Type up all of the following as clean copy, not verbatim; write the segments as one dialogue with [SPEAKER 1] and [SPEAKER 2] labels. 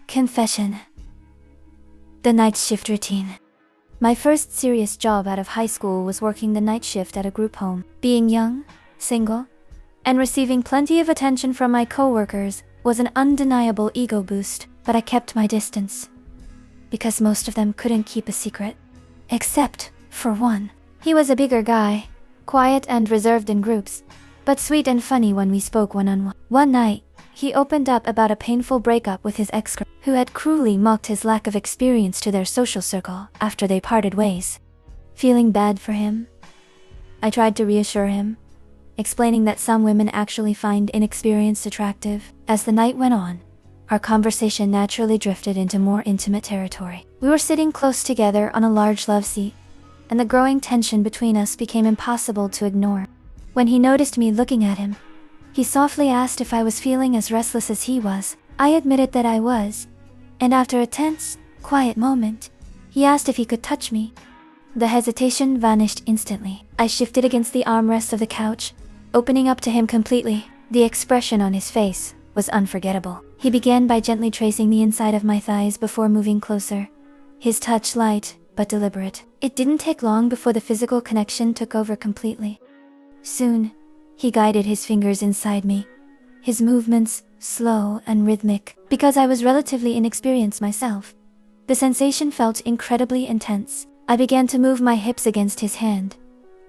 [SPEAKER 1] Confession. The night shift routine. My first serious job out of high school was working the night shift at a group home. Being young, single, and receiving plenty of attention from my coworkers was an undeniable ego boost, but I kept my distance because most of them couldn't keep a secret. Except for one. He was a bigger guy, quiet and reserved in groups, but sweet and funny when we spoke one-on-one. One night, he opened up about a painful breakup with his ex-girl, who had cruelly mocked his lack of experience to their social circle after they parted ways. Feeling bad for him, I tried to reassure him, explaining that some women actually find inexperience attractive. As the night went on, our conversation naturally drifted into more intimate territory. We were sitting close together on a large love seat, and the growing tension between us became impossible to ignore. When he noticed me looking at him, he softly asked if I was feeling as restless as he was. I admitted that I was, and after a tense, quiet moment, he asked if he could touch me. The hesitation vanished instantly. I shifted against the armrest of the couch, opening up to him completely. The expression on his face was unforgettable. He began by gently tracing the inside of my thighs before moving closer, his touch light but deliberate. It didn't take long before the physical connection took over completely. Soon, he guided his fingers inside me, his movements slow and rhythmic. Because I was relatively inexperienced myself, the sensation felt incredibly intense. I began to move my hips against his hand,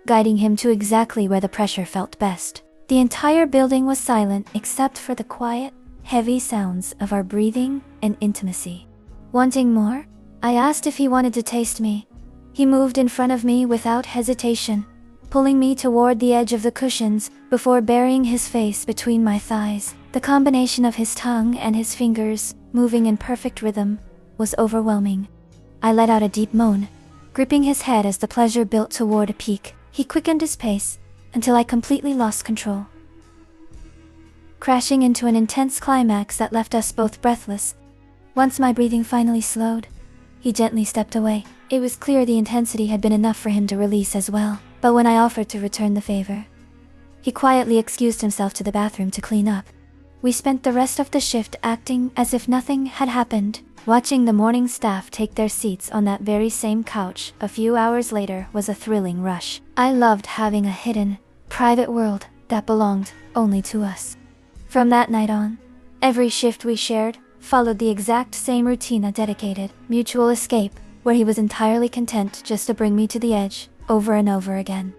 [SPEAKER 1] guiding him to exactly where the pressure felt best. The entire building was silent except for the quiet, heavy sounds of our breathing and intimacy. Wanting more, I asked if he wanted to taste me. He moved in front of me without hesitation, pulling me toward the edge of the cushions before burying his face between my thighs. The combination of his tongue and his fingers, moving in perfect rhythm, was overwhelming. I let out a deep moan, gripping his head as the pleasure built toward a peak. He quickened his pace until I completely lost control, crashing into an intense climax that left us both breathless. Once my breathing finally slowed, he gently stepped away. It was clear the intensity had been enough for him to release as well. But when I offered to return the favor, he quietly excused himself to the bathroom to clean up. We spent the rest of the shift acting as if nothing had happened. Watching the morning staff take their seats on that very same couch a few hours later was a thrilling rush. I loved having a hidden, private world that belonged only to us. From that night on, every shift we shared followed the exact same routine: a dedicated, mutual escape, where he was entirely content just to bring me to the edge over and over again.